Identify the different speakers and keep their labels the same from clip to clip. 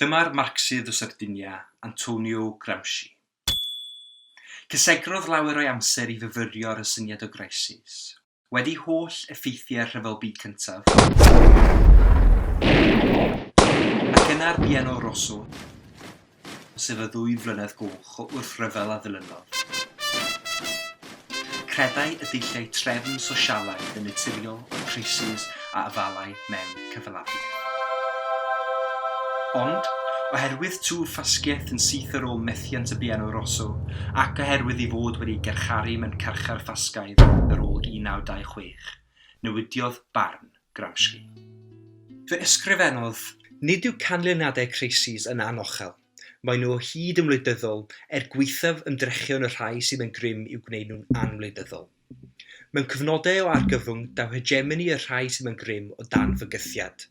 Speaker 1: Dyma'r Marxydd o Sardinia, Antonio Gramsci. Cysegrodd lawer o'i amser I fyfyrio'r y syniad o Gramsci's. Wedi holl effeithiau'r rhyfel byd cyntaf. Ac yna'r piano rosso, sef y 2 flynedd goch wrth ryfel a ddilynodd. Credai y dulliau trefn sosialaidd yn naturiol o crisis a afalau mewn cyfalafiaeth. Ond, oherwydd tŵr ffasgiaeth yn syth ar ôl methiant y piano rosso, ac oherwydd I fod wedi gercharu mewn carchar ffasgaidd ar ôl 1926, newidiodd barn Gramsci. Fe ysgrifennodd, nid yw canlyniadau crisis yn anochel. Mae nhw o hyd yn wleidyddol gweithaf ymdrechion y rhai sydd yn grym i'w gwneud nhw'n anwleidyddol. Mewn cyfnodau o argyfwng daw hegemoni y rhai sydd yn grym o dan fygythiad.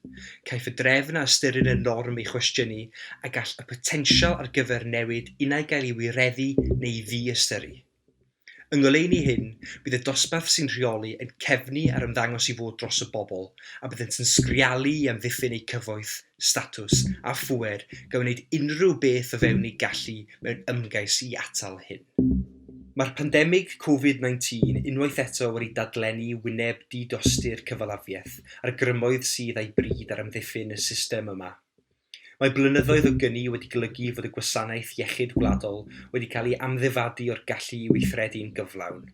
Speaker 1: Caiff y drefn a ystyried y norm ei chwestiynu a gall y potensial ar gyfer newid unai gael ei wireddu neu ddi-ystyru. Yng ngoleuni hyn, bydd y dosbarth sy'n rheoli yn cefnu ar ymddangos I fod dros y bobl a byddent yn sgrialu I amddiffyn eu cyfoeth, statws a phwer gan wneud unrhyw beth o fewn ei gallu mewn ymgais I atal hyn. Mae'r pandemig Covid-19 unwaith eto wedi dadlennu wyneb di-dosti'r cyfalafiaeth a'r grymoedd sydd â'i bryd ar amddiffyn y system yma. Mae blynyddoedd o gynni wedi golygu fod y gwasanaeth iechyd gwladol wedi cael ei amddifadu o'r gallu I weithredu'n gyflawn.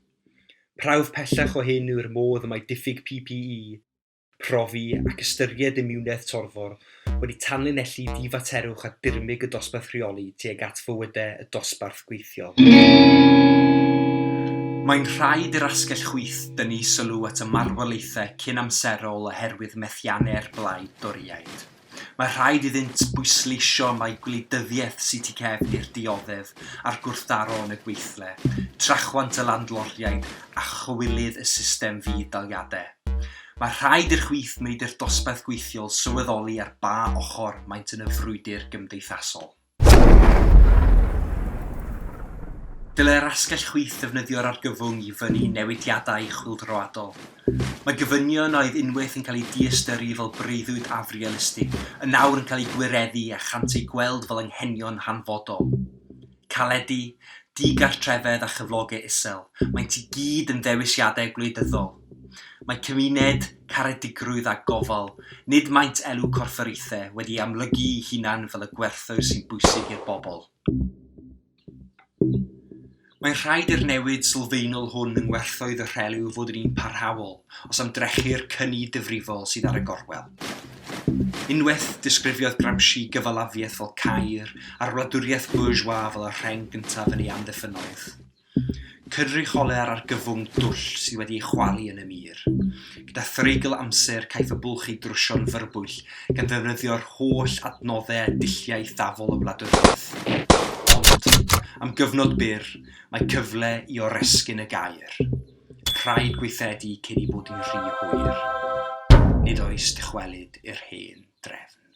Speaker 1: Prawf pellach o hyn yw'r modd y mae diffyg PPE, profi ac ystyried imwniaeth torfor wedi tanlinellu difaterwch a dirmyg y dosbarth rheoli tuag at fywydau y dosbarth gweithiol. Mae'n rhaid i'r asgell chwith dynnu sylw at y marwolaethau cyn amserol oherwydd methiannau'r blaid doriaid. Mae rhaid iddynt bwysleisio mae gwleidyddiaeth sydd tu cefn i'r dioddef a'r gwrthdaro yn y gweithle, trachwant y landloriaid a chywilydd y system fyd daliadau. Mae rhaid i'r chwith wneud i'r dosbarth gweithiol sylweddoli ar ba ochr maent yn y frwydr gymdeithasol. Dylai'r asgell chwith ddefnyddio'r argyfwng I fyny newidiadau chwyldroadol. Mae gofynion oedd unwaith yn cael ei di-ystyru fel breuddwyd afrealistig yn nawr yn cael ei gwireddu a chant ei gweld fel anghenion hanfodol. Caledu, digartrefedd a chyflogau isel, maent I gyd yn ddewisiadau gwleidyddol. Mae cymuned, caredigrwydd a gofal, nid maent elw corfforaethau wedi amlygu ei hunan fel y gwerthwyr sy'n bwysig i'r bobl. Mae'n rhaid i'r newid sylfaenol hwn yng ngwerthoedd y rheliw fod yn un parhaol os am drechu'r cynni difrifol sydd ar y gorwel. Unwaith disgrifiodd Gramsci gyfalafiaeth fel caer a'r wladwriaeth bourgeois fel y rheng gyntaf yn ei amddiffynoedd. Cynrycholer ar gyfwng dwll sydd wedi ei chwalu yn y mur. Gyda threigl amser caiff y bwlch ei drwsio'n fyrbwyll gan ddefnyddio'r holl adnoddau a dulliau ddafol y wladwriaeth. Ond, am gyfnod byr, mae cyfle I oresgyn y gair. Rhaid gweithredu cyn I bod yn rhy hwyr. Nid oes dychwelyd i'r hen drefn.